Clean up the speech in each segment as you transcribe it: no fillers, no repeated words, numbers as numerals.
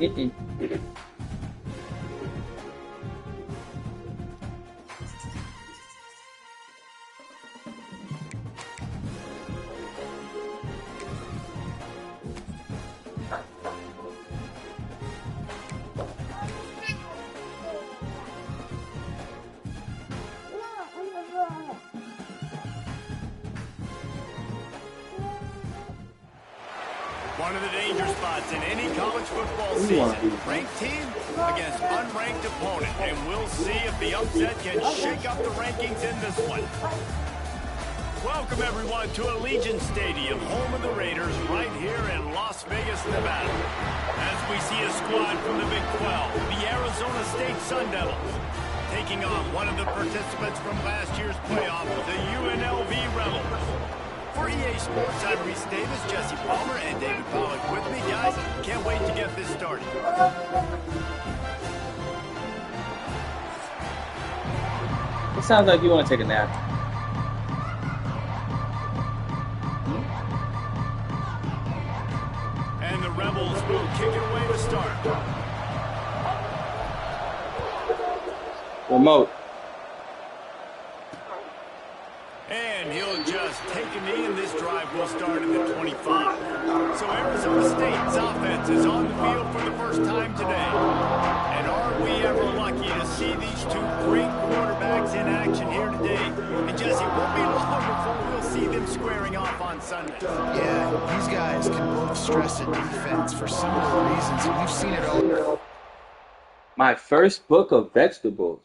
One of the danger spots in any college football season. Ranked team against unranked opponent. And we'll see if the upset can shake up the rankings in this one. Welcome, everyone, to Allegiant Stadium, home of the Raiders, right here in Las Vegas, Nevada. As we see a squad from the Big 12, the Arizona State Sun Devils, taking on one of the participants from last year's playoff, the UNLV Rebels. For EA Sports, I'm Reese Davis, Jesse Palmer, and David Pollack with me. Guys, can't wait to get this started. It sounds like you want to take a nap. And the Rebels will kick it away to start. Remote. And he'll just take a knee, and this drive will start at the 25. So Arizona State's offense is on the field for the first time today. And are we ever lucky to see these two great quarterbacks in action here today? And Jesse, it won't be long before we'll see them squaring off on Sunday. Yeah, these guys can both stress a defense for similar reasons. We've seen it all. My first book of vegetables.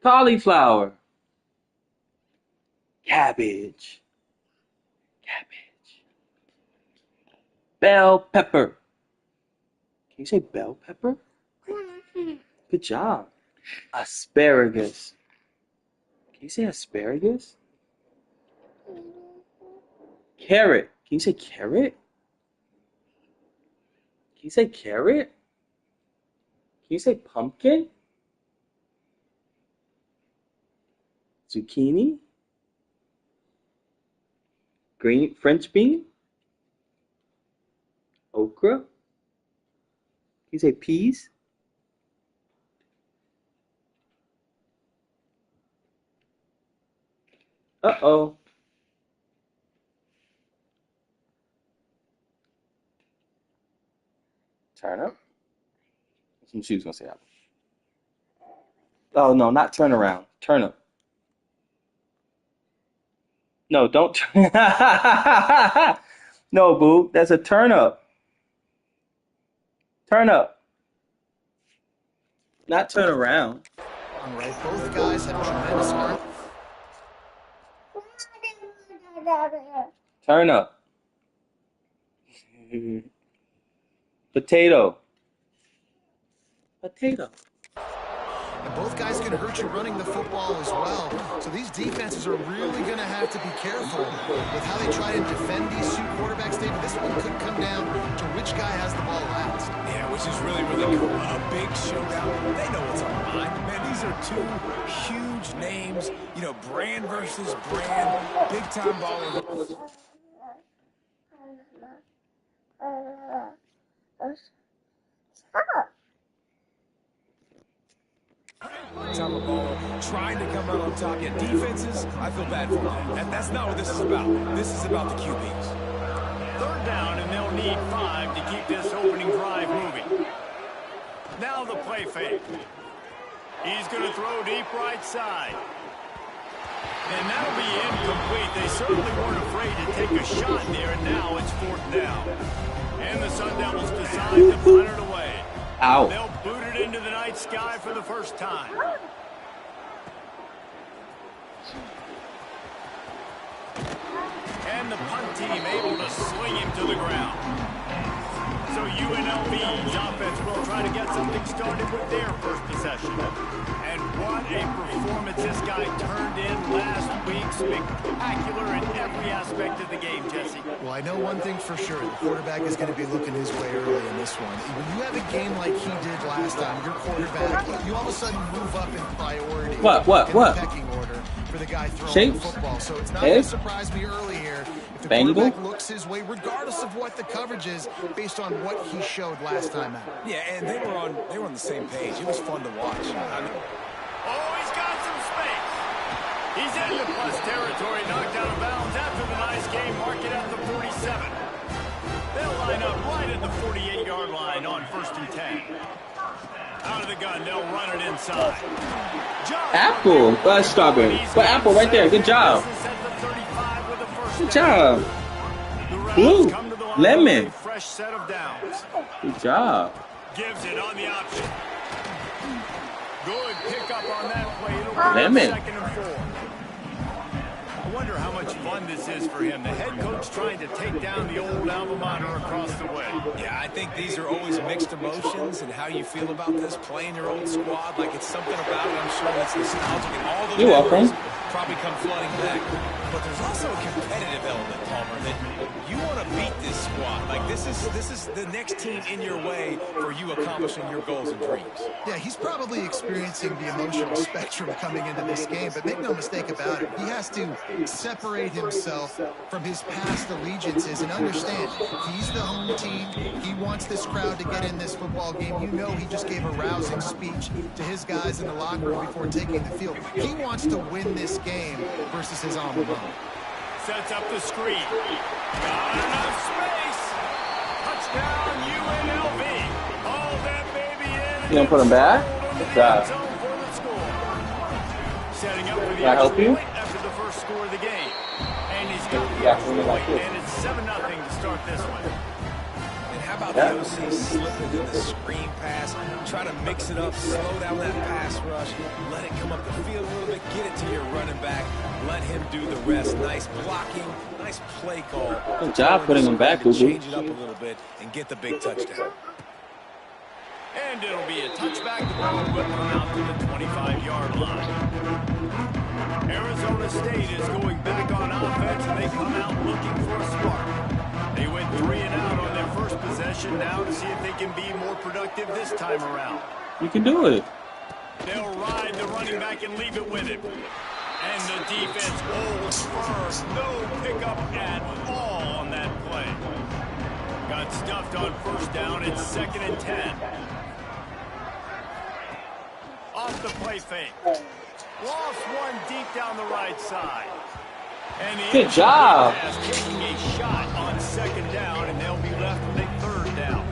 Cauliflower. Cabbage. Bell pepper. Can you say bell pepper? Good job. Asparagus. Can you say asparagus? Carrot. Can you say carrot? Can you say carrot? Can you say pumpkin? Zucchini? Green French bean? Okra? Can you say peas? Uh-oh. Turnip? She was gonna say that. Oh no, not turn around. Turnip. No, don't. No, boo. That's a turnip. Turnip. Not turn around. All right, both guys have tremendous arm. Turnip. Potato. Potato. And both guys can hurt you running the football as well. So these defenses are really going to have to be careful with how they try to defend these two quarterbacks. David, this one could come down to which guy has the ball last. Yeah, which is really, really cool. A big showdown. They know what's on the line. Man, these are two huge names. You know, brand versus brand. Big-time ballers. Time of ball, trying to come out on top. Yeah, defenses, I feel bad for them. And that's not what this is about. This is about the QBs. Third down, and they'll need 5 to keep this opening drive moving. Now the play fake. He's going to throw deep right side. And that'll be incomplete. They certainly weren't afraid to take a shot there, and now it's 4th down. And the Sun Devils decide to punt it away. Ow. They'll boot it into the night sky for the first time. And the punt team able to sling him to the ground. So UNLV's offense will try to get something started with their first possession. And what a performance this guy turned in last week. Spectacular in every aspect of the game, Jesse. Well, I know one thing for sure. The quarterback is going to be looking his way early in this one. When you have a game like he did last time, your quarterback, you all of a sudden move up in priority. What? In the pecking order. for the guy throwing Shapes. the football. So it's not going to surprise me early here if the quarterback looks his way, regardless of what the coverage is, based on what he showed last time out. Yeah, and they were on the same page. It was fun to watch. Oh, he's got some space. He's into plus territory, knocked out of bounds after the nice game. Mark it at the 47. They'll line up right at the 48-yard line on 1st and 10. Out of the gun, they'll run it inside. Apple, strawberry. But Apple right there. Good job. Good job. Blue, lemon. Fresh set of downs. Good job. Gives it on the option. Good pickup on that play. It'll be lemon. 2nd and 4. I wonder how much fun this is for him. The head coach trying to take down the old alma mater across the way. Yeah, I think these are always mixed emotions and how you feel about this, playing your old squad. Like, it's something about it, I'm sure, that's nostalgic. And all those memories probably come flooding back. But there's also a competitive element, Palmer, that you want to beat this squad. Like, this is the next team in your way for you accomplishing your goals and dreams. Yeah, he's probably experiencing the emotional spectrum coming into this game, but make no mistake about it, he has to separate himself from his past allegiances and understand he's the home team. He wants this crowd to get in this football game. You know, he just gave a rousing speech to his guys in the locker room before taking the field. He wants to win this game versus his alma mater. Sets up the screen. Got enough space. Touchdown UNLV. All that baby in. You gonna put him back? Good job. Setting up for the Can I help you? after the first score of the game. And he's got the extra point, and it's 7-0 to start this one. And how about the OC slip into the screen pass, try to mix it up, slow down that pass rush, let it come up the field a little bit, get it to your running back, let him do the rest. Nice blocking, nice play call. Good job putting him back, Gugu. Change it up a little bit and get the big touchdown. And it'll be a touchback. The ball will come out to the 25-yard line. Arizona State is going back on offense, and they come out looking for a spark. They went 3 and out on their first possession now to see if they can be more productive this time around. You can do it. They'll ride the running back and leave it with him. And the defense holds firm. No pickup at all on that play. Got stuffed on 1st down. It's 2nd and 10. Off the play fake. Lost one deep down the right side. And good job. Taking a shot on 2nd down, and they'll be left with a 3rd down.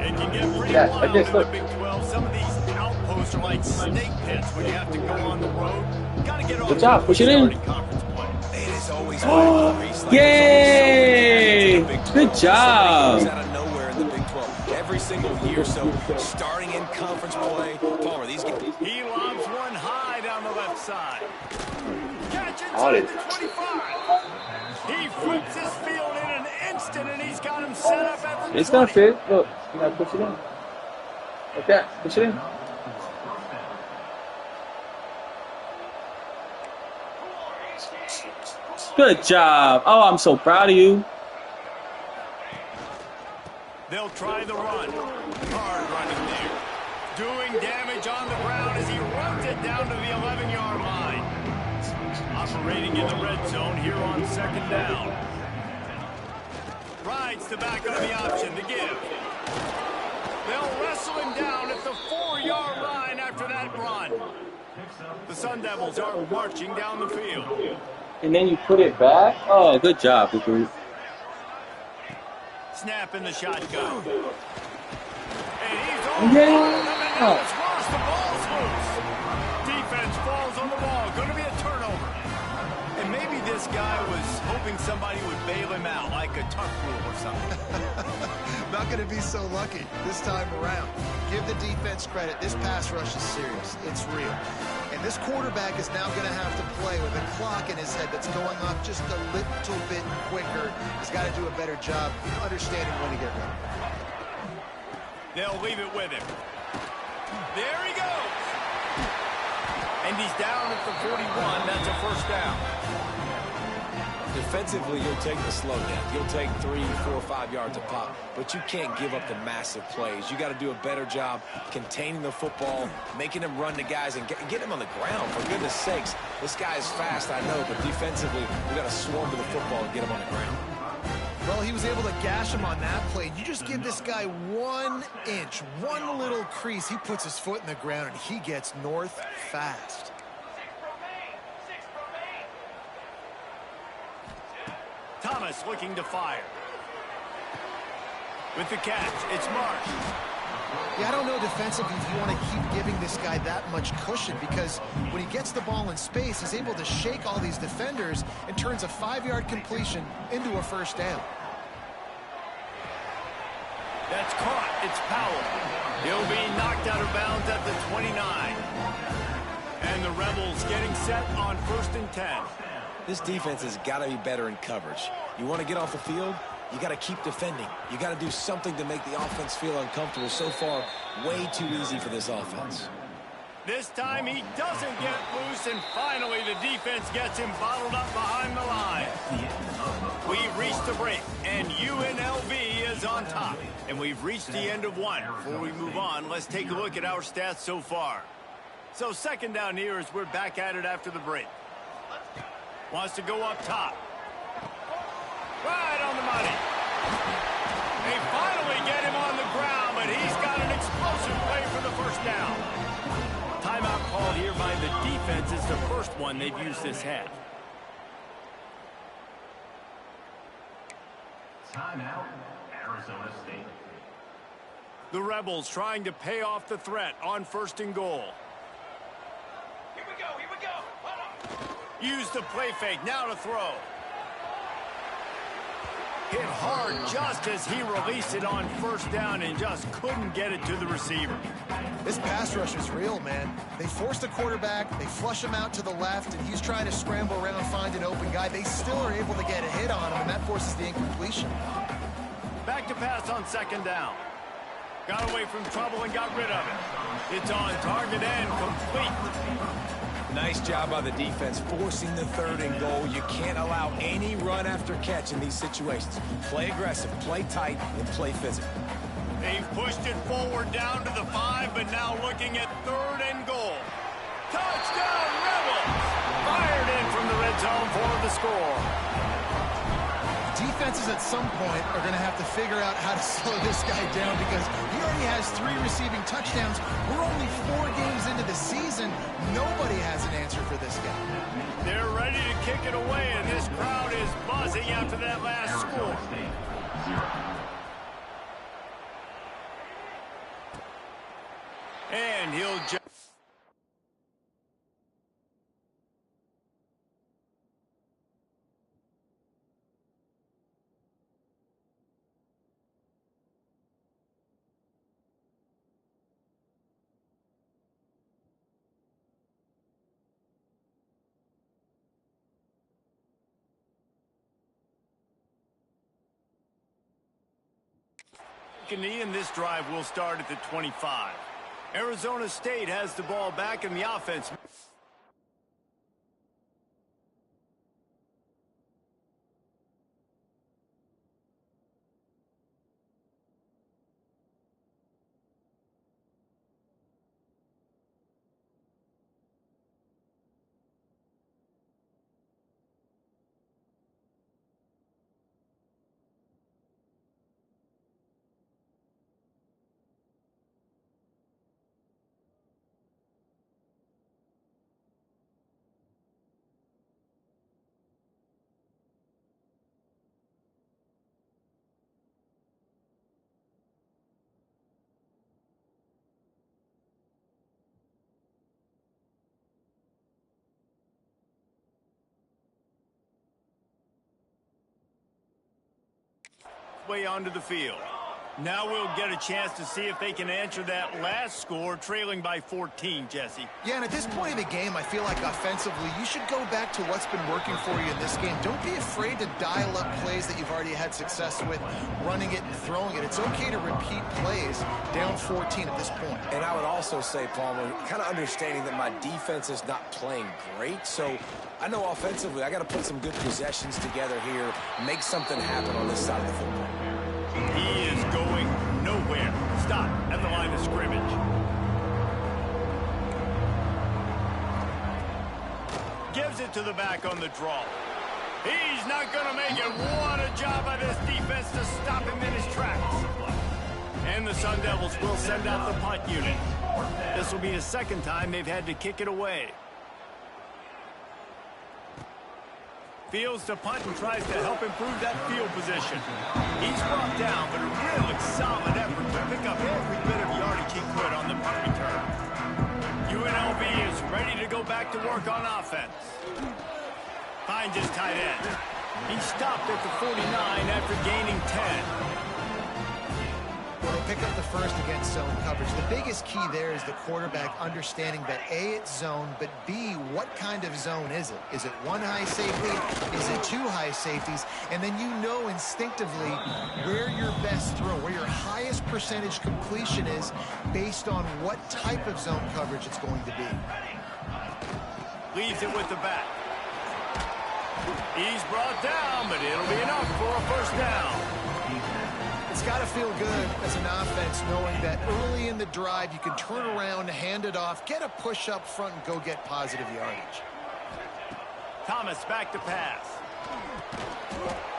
It can get pretty wild in the Big 12. Some of these outposts are like snake pits when you have to go on the road. Got to get on. Good job. Push it in. It is always yay! Good job. Out of nowhere in the Big 12 every single year. So starting in conference play, Palmer, these games. He lobs one high down the left side. Catch it to the 25. He flips his field in an instant, and he's got him set up at the 20. It's gonna fit. Look, you gotta push it in. Like that. Push it in. Good job. Oh, I'm so proud of you. They'll try the run. Hard running there. Doing damage on the ground as he runs it down to the 11-yard line. Operating in the red zone here on 2nd down. Rides the back on the option to give. They'll wrestle him down at the 4-yard line after that run. The Sun Devils are marching down the field. And then you put it back. Oh, good job, Gugu. Snap in the shotgun. And he's on. Yeah. Now it's worse. The ball's loose. Defense falls on the ball. Going to be a turnover. And maybe this guy was hoping somebody would bail him out, like a tuck rule or something. Not going to be so lucky this time around. Give the defense credit. This pass rush is serious. It's real. And this quarterback is now going to have to play with a clock in his head that's going off just a little bit quicker. He's got to do a better job understanding when to get ready. They'll leave it with him. There he goes. And he's down at the 41. That's a 1st down. Defensively, you'll take the slow down. You'll take 3, 4, 5 yards a pop, but you can't give up the massive plays. You got to do a better job containing the football, making them run to guys, and get them on the ground. For goodness sakes, this guy is fast, I know, but defensively, we got to swarm to the football and get him on the ground. Well, he was able to gash him on that play. You just give this guy 1 inch, one little crease, he puts his foot in the ground, and he gets north fast. Thomas looking to fire. With the catch, it's Marsh. Yeah, I don't know defensively if you want to keep giving this guy that much cushion, because when he gets the ball in space, he's able to shake all these defenders and turns a 5-yard completion into a first down. That's caught. It's Powell. He'll be knocked out of bounds at the 29. And the Rebels getting set on 1st and 10. This defense has got to be better in coverage. You want to get off the field, you got to keep defending. You got to do something to make the offense feel uncomfortable. So far, way too easy for this offense. This time he doesn't get loose, and finally the defense gets him bottled up behind the line. We've reached the break, and UNLV is on top. And we've reached the end of one. Before we move on, let's take a look at our stats so far. So 2nd down here as we're back at it after the break. Wants to go up top. Right on the money. They finally get him on the ground, but he's got an explosive play for the first down. Timeout called here by the defense. It's the first one they've used this half. Timeout, Arizona State. The Rebels trying to pay off the threat on 1st and goal. Here we go, here we go. Use the play fake, now to throw. Hit hard just as he released it on 1st down and just couldn't get it to the receiver. This pass rush is real, man. They force the quarterback, they flush him out to the left, and he's trying to scramble around, find an open guy. They still are able to get a hit on him, and that forces the incompletion. Back to pass on 2nd down. Got away from trouble and got rid of it. It's on target and complete. Nice job by the defense forcing the 3rd and goal. You can't allow any run after catch in these situations. Play aggressive, play tight, and play physical. They've pushed it forward down to the 5, but now looking at 3rd and goal. Touchdown, Rebels! Fired in from the red zone for the score. Defenses at some point are going to have to figure out how to slow this guy down, because he already has 3 receiving touchdowns. We're only 4 games into the season. Nobody has an answer for this guy. They're ready to kick it away, and this crowd is buzzing after that last score. And he'll just... And this drive will start at the 25. Arizona State has the ball back in the offense. Way onto the field. Now we'll get a chance to see if they can answer that last score, trailing by 14, Jesse. Yeah, and at this point in the game, I feel like offensively, you should go back to what's been working for you in this game. Don't be afraid to dial up plays that you've already had success with, running it and throwing it. It's okay to repeat plays down 14 at this point. And I would also say, Palmer, kind of understanding that my defense is not playing great, so I know offensively I got to put some good possessions together here, make something happen on this side of the football. He is going nowhere. Stop at the line of scrimmage. Gives it to the back on the draw. He's not going to make it. What a job by this defense to stop him in his tracks. And the Sun Devils will send out the punt unit. This will be the second time they've had to kick it away. Fields to punt and tries to help improve that field position. He's brought down, but a really solid effort to pick up every bit of yardage he could on the punt return. UNLV is ready to go back to work on offense. Finds his tight end. He stopped at the 49 after gaining 10. Well, they pick up the first against zone coverage. The biggest key there is the quarterback understanding that A, it's zone, but B, what kind of zone is it? Is it one high safety? Is it two high safeties? And then you know instinctively where your best throw, where your highest percentage completion is based on what type of zone coverage it's going to be. Leaves it with the back. He's brought down, but it'll be enough for a first down. It's got to feel good as an offense knowing that early in the drive you can turn around, hand it off, get a push up front, and go get positive yardage. Thomas back to pass.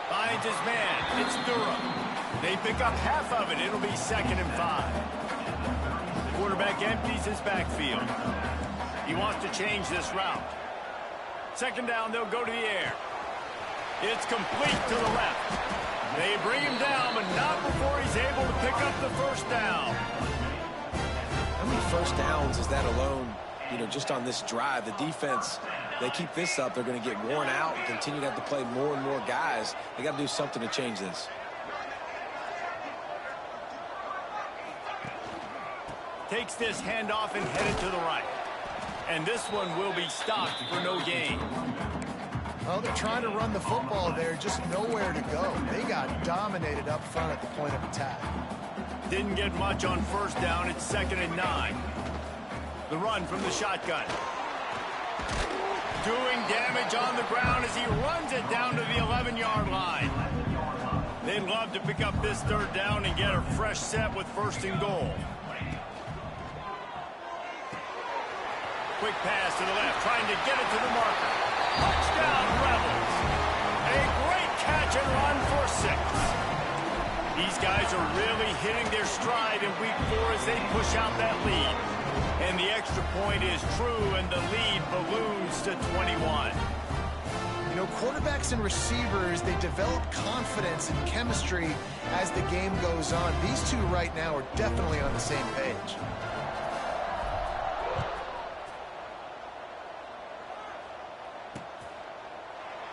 Finds his man. It's Durham. They pick up half of it. It'll be 2nd and 5. The quarterback empties his backfield. He wants to change this route. 2nd down, they'll go to the air. It's complete to the left. They bring him down, but not before he's able to pick up the first down. How many first downs is that alone, just on this drive? The defense, they keep this up, they're going to get worn out and continue to have to play more and more guys. They got to do something to change this. Takes this handoff and headed to the right. And this one will be stopped for no gain. Well, they're trying to run the football there, just nowhere to go. They got dominated up front at the point of attack. Didn't get much on first down. It's 2nd and 9. The run from the shotgun. Doing damage on the ground as he runs it down to the 11-yard line. They'd love to pick up this 3rd down and get a fresh set with 1st and goal. Quick pass to the left, trying to get it to the marker. Touchdown, Rebels. A great catch and run for 6. These guys are really hitting their stride in week 4 as they push out that lead. And the extra point is true, and the lead balloons to 21. Quarterbacks and receivers, they develop confidence and chemistry as the game goes on. These two right now are definitely on the same page.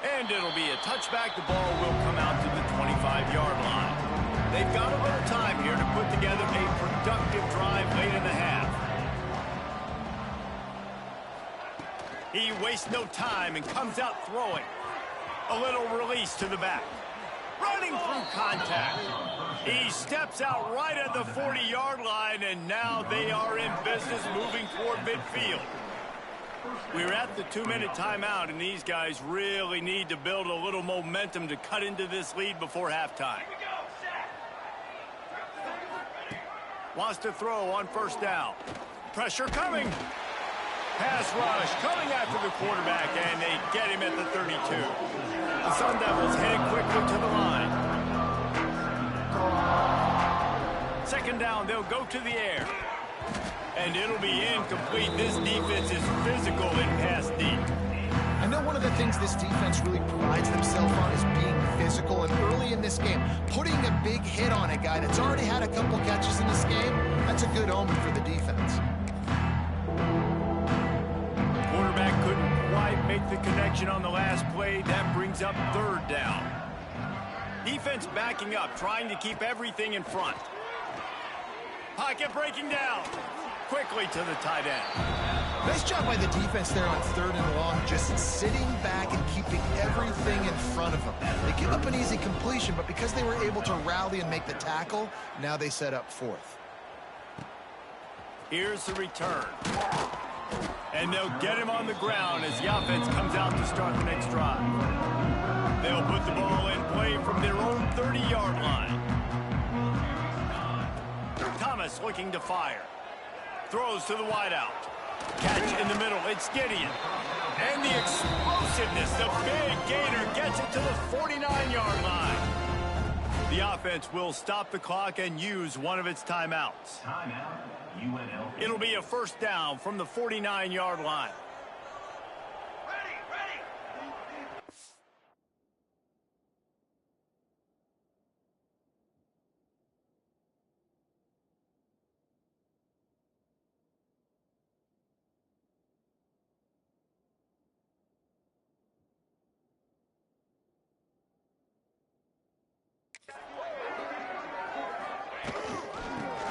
And it'll be a touchback. The ball will come out to the 25-yard line. They've got a little time here to put together a productive drive late in the half. He wastes no time and comes out throwing. A little release to the back. Running through contact. He steps out right at the 40-yard line, and now they are in business moving toward midfield. We're at the 2-minute timeout, and these guys really need to build a little momentum to cut into this lead before halftime. Wants to throw on first down. Pressure coming. Pass rush coming after the quarterback, and they get him at the 32. The Sun Devils headed quickly to the line. 2nd down, they'll go to the air. And it'll be incomplete. This defense is physical in pass deep. I know one of the things this defense really prides themselves on is being physical. And early in this game, putting a big hit on a guy that's already had a couple catches in this game, that's a good omen for the defense. Quarterback couldn't quite make the connection on the last play. That brings up 3rd down. Defense backing up, trying to keep everything in front. Pocket breaking down. Quickly to the tight end. Nice job by the defense there on 3rd and long, just sitting back and keeping everything in front of them. They give up an easy completion, but because they were able to rally and make the tackle, now they set up 4th. Here's the return. And they'll get him on the ground as the offense comes out to start the next drive. They'll put the ball in play from their own 30-yard line. Thomas looking to fire. Throws to the wideout. Catch in the middle. It's Gideon. And the explosiveness, the big gainer, gets it to the 49-yard line. The offense will stop the clock and use one of its timeouts. Timeout, UNLV. It'll be a first down from the 49-yard line.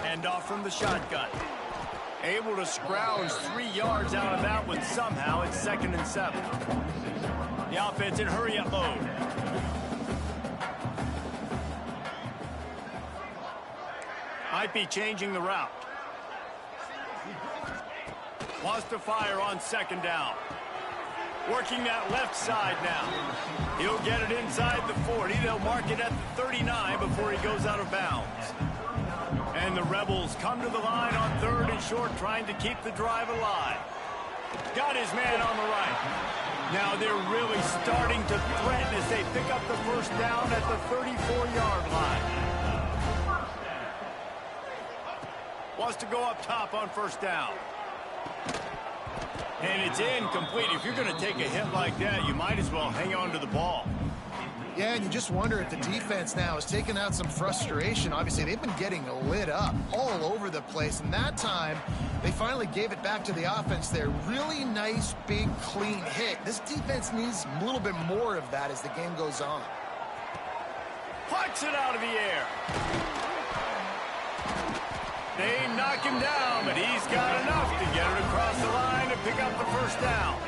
Hand off from the shotgun. Able to scrounge 3 yards out of that one somehow. It's 2nd and 7. The offense in hurry-up mode. Might be changing the route. Wants to fire on 2nd down. Working that left side now. He'll get it inside the 40. They'll mark it at the 39 before he goes out of bounds. And the Rebels come to the line on 3rd and short, trying to keep the drive alive. Got his man on the right. Now they're really starting to threaten as they pick up the first down at the 34-yard line. Wants to go up top on 1st down. And it's incomplete. If you're going to take a hit like that, you might as well hang on to the ball. Yeah, and you just wonder if the defense now is taking out some frustration. Obviously, they've been getting lit up all over the place, and that time, they finally gave it back to the offense there. Really nice, big, clean hit. This defense needs a little bit more of that as the game goes on. Plucks it out of the air. They knock him down, but he's got enough to get it across the line to pick up the first down.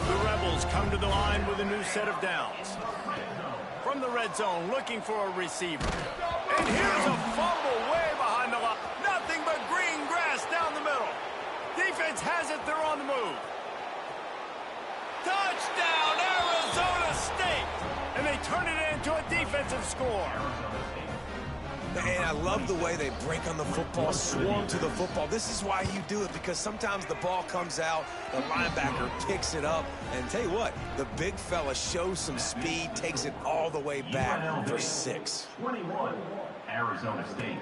The Rebels come to the line with a new set of downs. From the red zone, looking for a receiver. And here's a fumble way behind the line. Nothing but green grass down the middle. Defense has it, they're on the move. Touchdown, Arizona State! And they turn it into a defensive score. And I love the way they break on the football, swarm to the football. This is why you do it, because sometimes the ball comes out, the linebacker picks it up, and tell you what, the big fella shows some speed, takes it all the way back for 6. 21, Arizona State.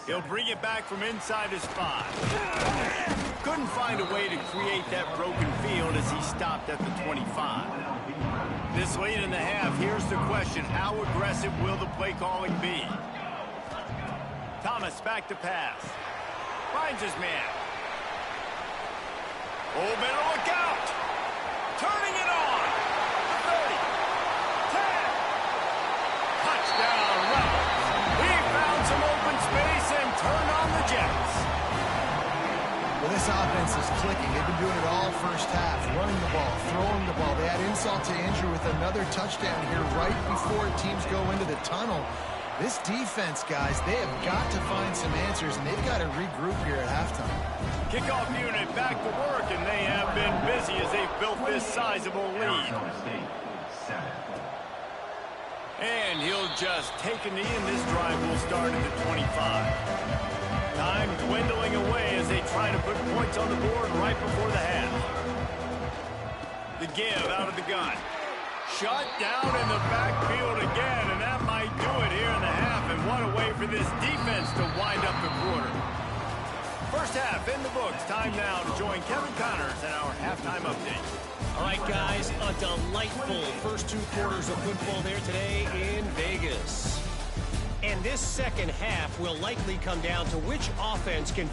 He'll bring it back from inside his 5. Couldn't find a way to create that broken field as he stopped at the 25. This late in the half, here's the question, how aggressive will the play calling be? Thomas back to pass. Finds his man. Oh, better look out. Turning it on. 30. 10. Touchdown, Rebels. He found some open space and turned on the Jets. Well, this offense is clicking. They've been doing it all first half, running the ball, throwing the ball. They add insult to injury with another touchdown here right before teams go into the tunnel. This defense, guys, they have got to find some answers, and they've got to regroup here at halftime. Kickoff unit back to work, and they have been busy as they've built this sizable lead. Arizona State, 7. And he'll just take a knee, and this drive will start at the 25. Time dwindling away as they try to put points on the board right before the half. The give out of the gun. Shut down in the backfield again, and that might do it here in the half. And what a way for this defense to wind up the quarter. First half in the books. Time now to join Kevin Connors in our halftime update. All right, guys, a delightful first 2 quarters of football there today in Vegas. And this second half will likely come down to which offense can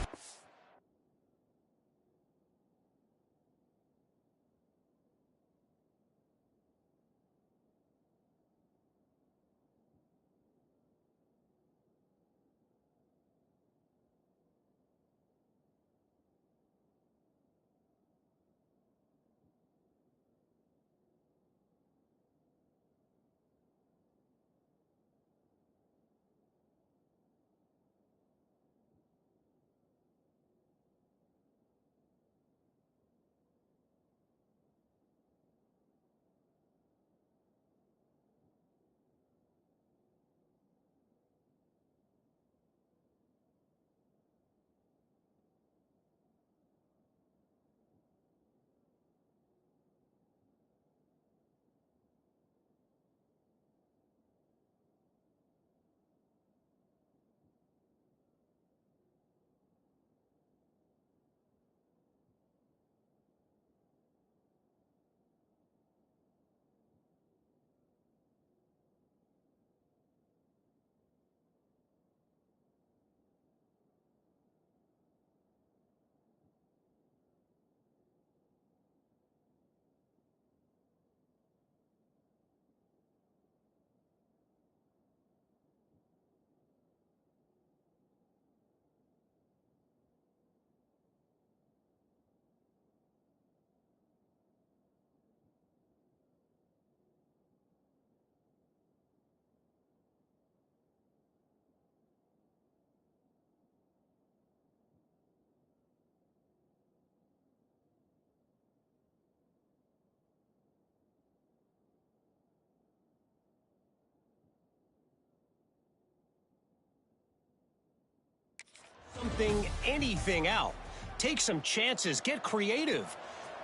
something, anything out. Take some chances. Get creative.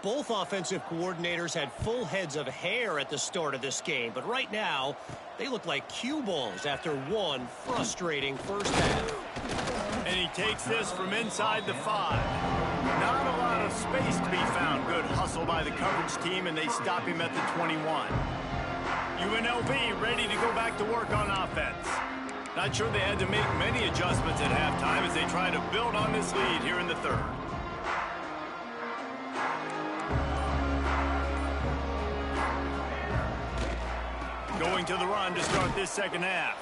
Both offensive coordinators had full heads of hair at the start of this game, but right now, they look like cue balls after one frustrating first half. And he takes this from inside the 5. Not a lot of space to be found. Good hustle by the coverage team, and they stop him at the 21. UNLV ready to go back to work on offense. Not sure they had to make many adjustments at halftime as they try to build on this lead here in the third. Going to the run to start this second half.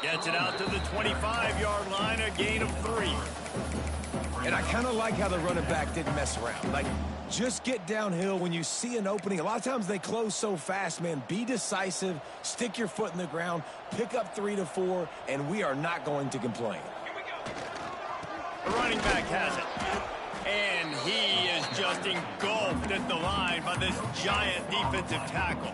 Gets it out to the 25-yard line, a gain of 3. And I kind of like how the running back didn't mess around. Like, just get downhill when you see an opening. A lot of times they close so fast, man. Be decisive, stick your foot in the ground, pick up 3 to 4, and we are not going to complain. The running back has it. And he is just engulfed at the line by this giant defensive tackle.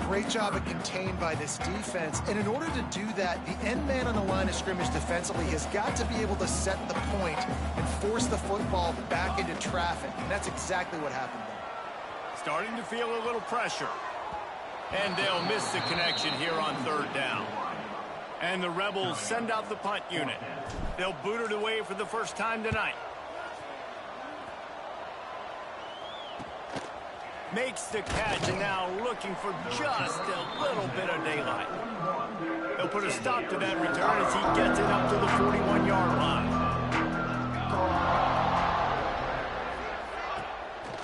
Great job at contained by this defense. And in order to do that, the end man on the line of scrimmage defensively has got to be able to set the point and force the football back into traffic. And that's exactly what happened there. Starting to feel a little pressure. And they'll miss the connection here on third down. And the Rebels send out the punt unit. They'll boot it away for the first time tonight. Makes the catch, and now looking for just a little bit of daylight. They'll put a stop to that return as he gets it up to the 41-yard line.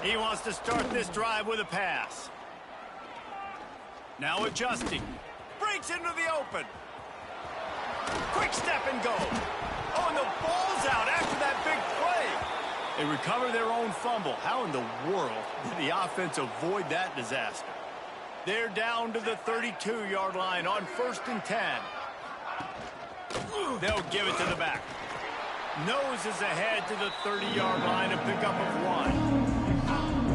He wants to start this drive with a pass. Now adjusting. Breaks into the open. Quick step and go. Oh, and the ball's out after that big play. They recover their own fumble. How in the world did the offense avoid that disaster? They're down to the 32-yard line on 1st and 10. They'll give it to the back. Noses ahead to the 30-yard line, a pickup of 1.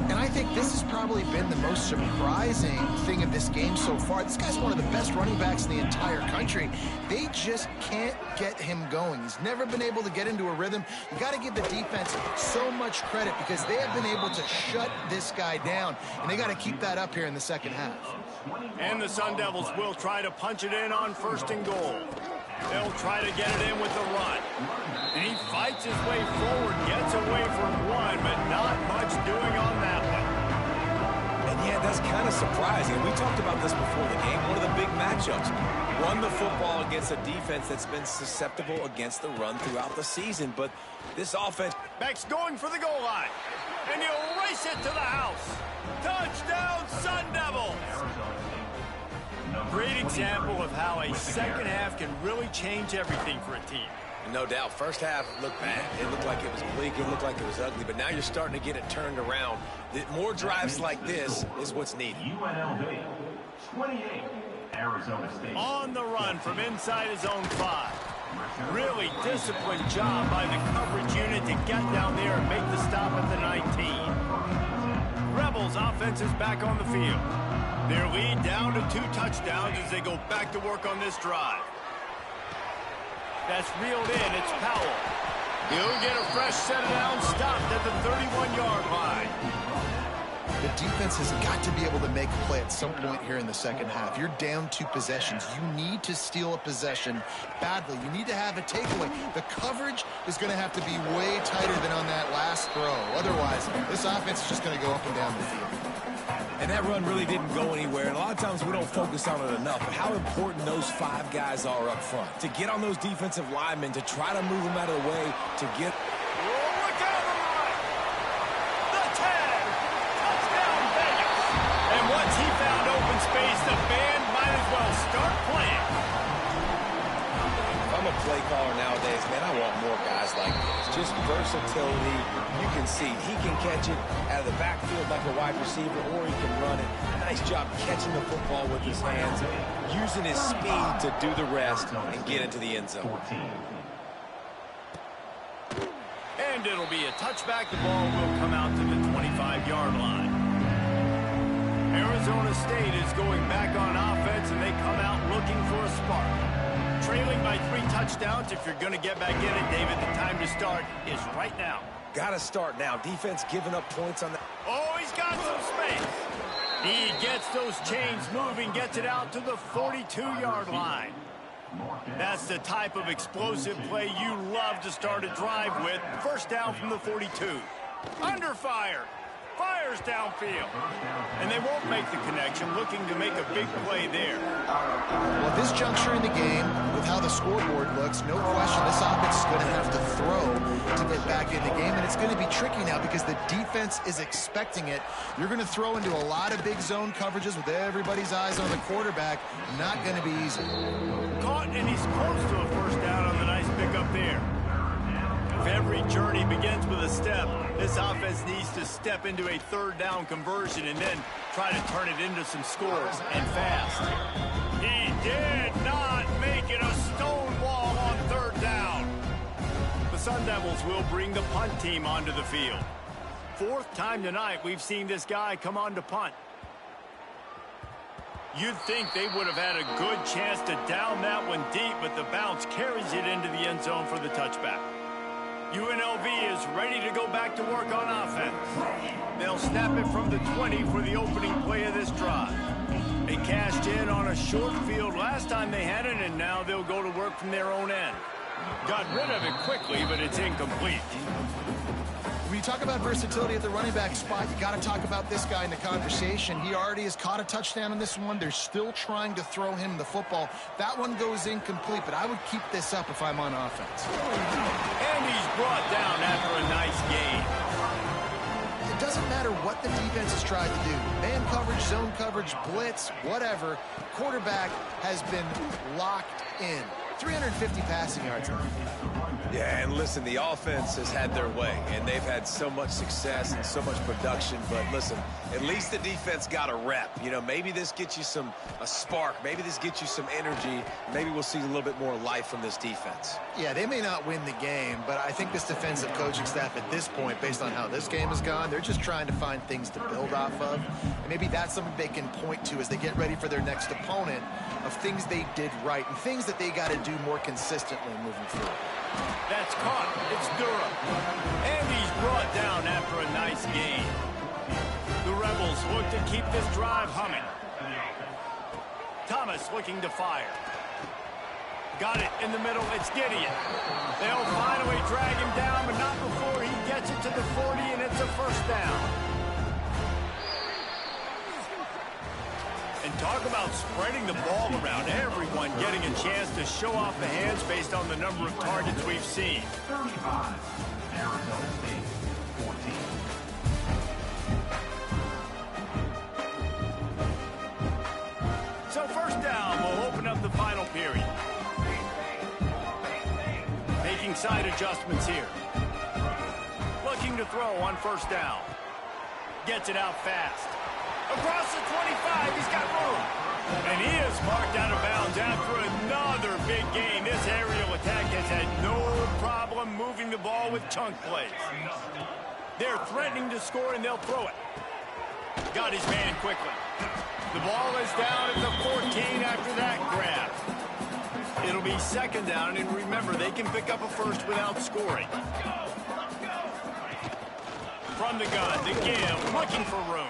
And I think this has probably been the most surprising thing of this game so far. This guy's one of the best running backs in the entire country. They just can't get him going. He's never been able to get into a rhythm. You got to give the defense so much credit because they have been able to shut this guy down, and they got to keep that up here in the second half. And the Sun Devils will try to punch it in on 1st and goal. They'll try to get it in with the run. And he fights his way forward, gets away from one, but not much doing on that one. And yeah, that's kind of surprising. We talked about this before the game. One of the big matchups. Run the football against a defense that's been susceptible against the run throughout the season. But this offense... Beck's going for the goal line. And he'll race it to the house. Touchdown, Sun Devils! Great example of how a second half can really change everything for a team. No doubt. First half looked bad. It looked like it was bleak. It looked like it was ugly. But now you're starting to get it turned around. More drives like this is what's needed. UNLV, 28, Arizona State. On the run from inside his own 5. Really disciplined job by the coverage unit to get down there and make the stop at the 19. Rebels offense is back on the field. Their lead down to 2 touchdowns as they go back to work on this drive. That's reeled in. It's Powell. He'll get a fresh set down, stopped at the 31-yard line. The defense has got to be able to make a play at some point here in the second half. You're down 2 possessions. You need to steal a possession badly. You need to have a takeaway. The coverage is going to have to be way tighter than on that last throw. Otherwise, this offense is just going to go up and down the field. And that run really didn't go anywhere. And a lot of times we don't focus on it enough. But how important those 5 guys are up front. To get on those defensive linemen, to try to move them out of the way, to get... Look out the line! The 10! Touchdown, Vegas! And once he found open space, the band might as well start playing. If I'm a play caller nowadays, man, I want more guys like this. Just versatility. You can see he can catch it out of the backfield like a wide receiver, or he can run it. Nice job catching the football with his hands, using his speed to do the rest and get into the end zone. And it'll be a touchback. The ball will come out to the 25-yard line. Arizona State is going back on offense, and they come out looking for a spark. trailing by 3 touchdowns. If you're going to get back in it, David, the time to start is right now. Got to start now. Defense giving up points on that. Oh, he's got some space. He gets those chains moving, gets it out to the 42-yard line. That's the type of explosive play you love to start a drive with. First down from the 42. Under fire. Fires downfield. And they won't make the connection, looking to make a big play there. Well, at this juncture in the game, with how the scoreboard looks, no question this offense is going to have to throw to get back in the game. And it's going to be tricky now because the defense is expecting it. You're going to throw into a lot of big zone coverages with everybody's eyes on the quarterback. Not going to be easy. Caught, and he's close to a first down on the nice pickup there. If every journey begins with a step, this offense needs to step into a third down conversion and then try to turn it into some scores, and fast. He did not make it a stone wall on third down. The Sun Devils will bring the punt team onto the field. 4th time tonight we've seen this guy come on to punt. You'd think they would have had a good chance to down that one deep, but the bounce carries it into the end zone for the touchback. UNLV is ready to go back to work on offense. They'll snap it from the 20 for the opening play of this drive. They cashed in on a short field last time they had it, and now they'll go to work from their own end. Got rid of it quickly, but it's incomplete. When you talk about versatility at the running back spot, you got to talk about this guy in the conversation. He already has caught a touchdown on this one. They're still trying to throw him the football. That one goes incomplete, but I would keep this up if I'm on offense. And he's brought down after a nice gain. It doesn't matter what the defense has tried to do. Man coverage, zone coverage, blitz, whatever. Quarterback has been locked in. 350 passing yards. Yeah, and listen, the offense has had their way, and they've had so much success and so much production. But listen, at least the defense got a rep. You know, maybe this gets you a spark. Maybe this gets you some energy. Maybe we'll see a little bit more life from this defense. Yeah, they may not win the game, but I think this defensive coaching staff at this point, based on how this game has gone, they're just trying to find things to build off of. And maybe that's something they can point to as they get ready for their next opponent, of things they did right and things that they got to do more consistently moving forward. That's caught. It's Durham. And he's brought down after a nice gain. The Rebels look to keep this drive humming. Thomas looking to fire. Got it in the middle. It's Gideon. They'll finally drag him down, but not before he gets it to the 40, and it's a first down. And talk about spreading the ball around. Everyone getting a chance to show off the hands based on the number of targets we've seen. 35, Arizona State, 14. So first down, we'll open up the final period. Making side adjustments here. Looking to throw on first down. Gets it out fast. Across the 25, he's got room. And he is marked out of bounds after another big gain. This aerial attack has had no problem moving the ball with chunk plays. They're threatening to score, and they'll throw it. Got his man quickly. The ball is down at the 14 after that grab. It'll be second down, and remember, they can pick up a first without scoring. From the gun, the give, looking for room.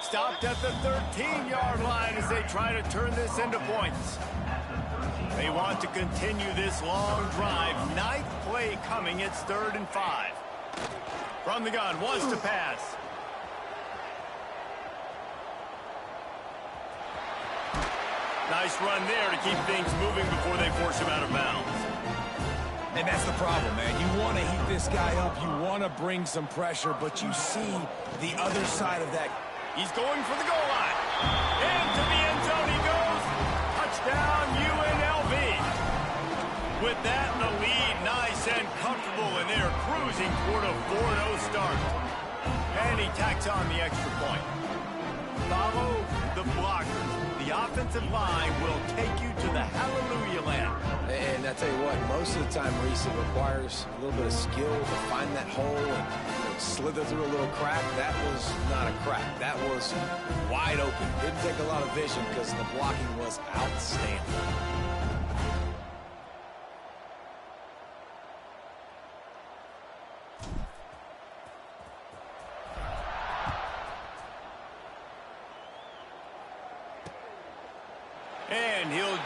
Stopped at the 13-yard line as they try to turn this into points. They want to continue this long drive. 9th play coming. It's 3rd and 5. From the gun, wants to pass. Nice run there to keep things moving before they force him out of bounds. And that's the problem, man. You want to heat this guy up. You want to bring some pressure, but you see the other side of that. He's going for the goal line. Into the end zone he goes. Touchdown, UNLV. With that, the lead nice and comfortable, and they're cruising toward a 4-0 start. And he tacks on the extra point. Follow the blockers. The offensive line will take you to the hallelujah land. And I tell you what, most of the time, Reese, it requires a little bit of skill to find that hole and slither through a little crack. That was not a crack. That was wide open. Didn't take a lot of vision because the blocking was outstanding.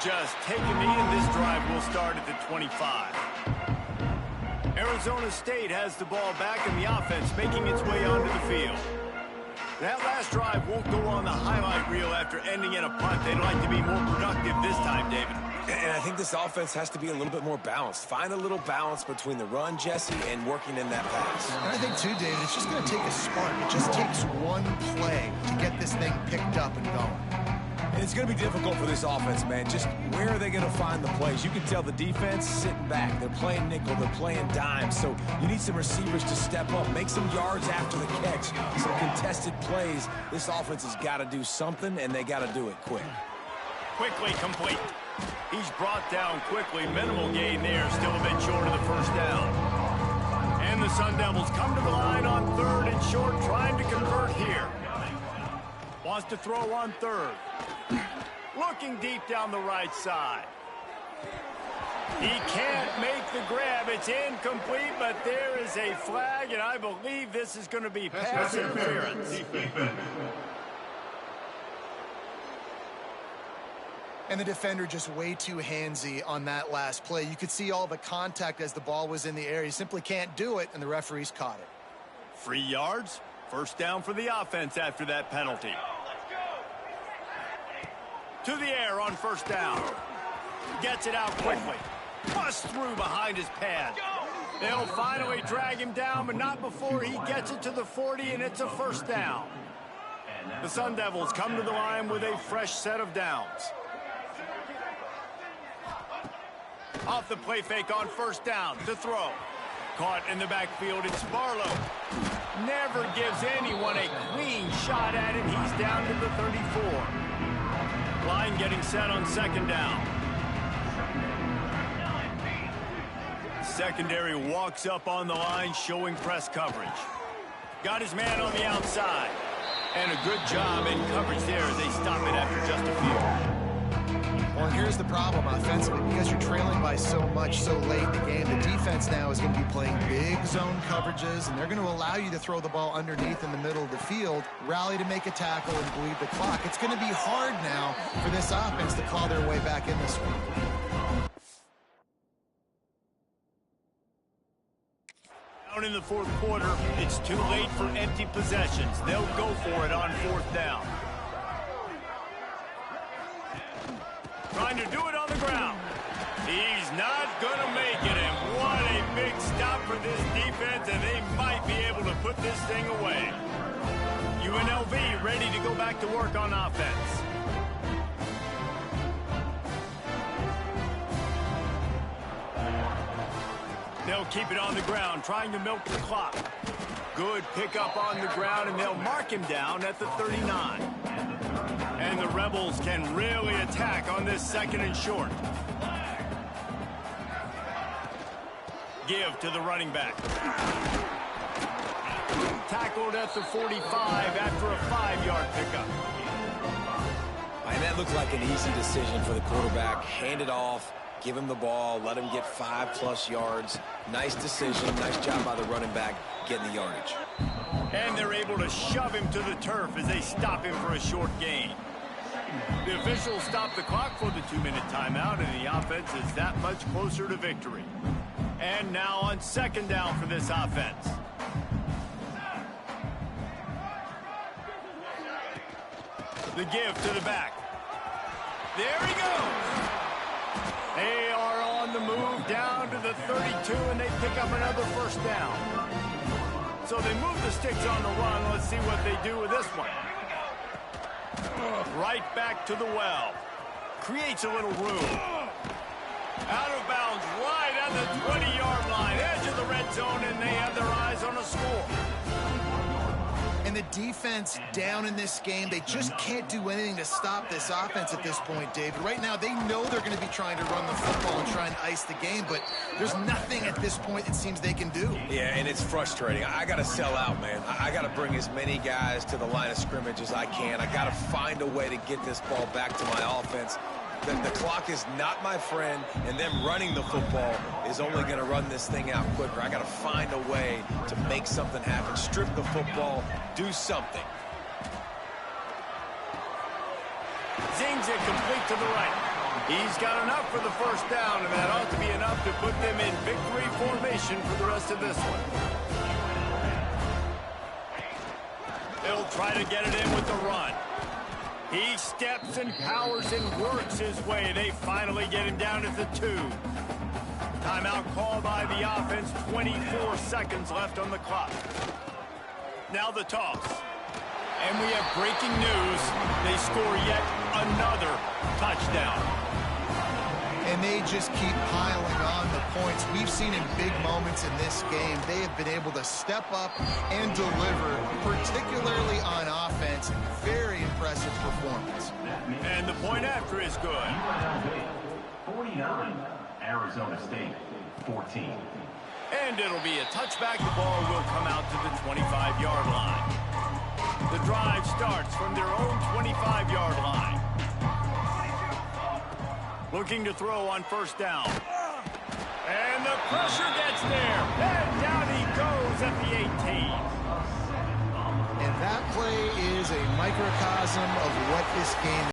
just taking me, and this drive will start at the 25. Arizona State has the ball back, and the offense making its way onto the field. That last drive won't go on the highlight reel after ending in a punt. They'd like to be more productive this time, David. And I think this offense has to be a little bit more balanced. Find a little balance between the run, Jesse, and working in that pass. And I think, too, David, it's just going to take a spark. It just takes one play to get this thing picked up and going. And it's going to be difficult for this offense, man. Just where are they going to find the plays? You can tell the defense sitting back. They're playing nickel. They're playing dime. So you need some receivers to step up, make some yards after the catch, some contested plays. This offense has got to do something, and they got to do it quick. Quickly complete. He's brought down quickly. Minimal gain there. Still a bit short of the first down. And the Sun Devils come to the line on 3rd and short, trying to convert here. Wants to throw on 3rd. Looking deep down the right side. He can't make the grab. It's incomplete, but there is a flag, and I believe this is going to be pass interference. And the defender just way too handsy on that last play. You could see all the contact as the ball was in the air. He simply can't do it, and the referees caught it. 3 yards. First down for the offense after that penalty. To the air on first down. Gets it out quickly. Busts through behind his pad. They'll finally drag him down, but not before he gets it to the 40, and it's a first down. The Sun Devils come to the line with a fresh set of downs. Off the play fake on first down to throw. Caught in the backfield, it's Barlow. Never gives anyone a clean shot at it. He's down to the 34. Line getting set on second down. Secondary walks up on the line, showing press coverage. Got his man on the outside. And a good job in coverage there as they stop it after just a few. Well, here's the problem offensively. Because you're trailing by so much so late in the game, the defense now is going to be playing big zone coverages, and they're going to allow you to throw the ball underneath in the middle of the field, rally to make a tackle, and bleed the clock. It's going to be hard now for this offense to claw their way back in this one. Down in the fourth quarter, it's too late for empty possessions. They'll go for it on fourth down. Trying to do it on the ground. He's not going to make it, and what a big stop for this defense, and they might be able to put this thing away. UNLV ready to go back to work on offense. They'll keep it on the ground, trying to milk the clock. Good pickup on the ground, and they'll mark him down at the 39. And the Rebels can really attack on this second and short. Give to the running back. Tackled at the 45 after a 5-yard pickup. And that looked like an easy decision for the quarterback. Hand it off, give him the ball, let him get 5+ yards. Nice decision, nice job by the running back getting the yardage. And they're able to shove him to the turf as they stop him for a short gain. The officials stop the clock for the 2-minute timeout, and the offense is that much closer to victory. And now on second down for this offense. The give to the back. There he goes. They are on the move down to the 32, and they pick up another first down. So they move the sticks on the run. Let's see what they do with this one. Right back to the well. Creates a little room. Out of bounds, right at the 20-yard line. Edge of the red zone, and they have their eyes on a score. And the defense down in this game, they just can't do anything to stop this offense at this point, David. Right now, they know they're going to be trying to run the football and try and ice the game, but there's nothing at this point it seems they can do. Yeah, and it's frustrating. I got to sell out, man. I got to bring as many guys to the line of scrimmage as I can. I got to find a way to get this ball back to my offense. The clock is not my friend, and them running the football is only going to run this thing out quicker. I got to find a way to make something happen, strip the football, do something. Zings it complete to the right. He's got enough for the first down, and that ought to be enough to put them in victory formation for the rest of this one. He'll try to get it in with the run. He steps and powers and works his way. They finally get him down at the 2. Timeout called by the offense. 24 seconds left on the clock. Now the toss. And we have breaking news. They score yet another touchdown. And they just keep piling on the points. We've seen in big moments in this game, they have been able to step up and deliver, particularly on offense. Very impressive performance. And the point after is good. UNLV 49, Arizona State 14. And it'll be a touchback. The ball will come out to the 25-yard line. The drive starts from their own 25-yard line. Looking to throw on first down. And the pressure gets there. And down he goes at the 18. And that play is a microcosm of what this game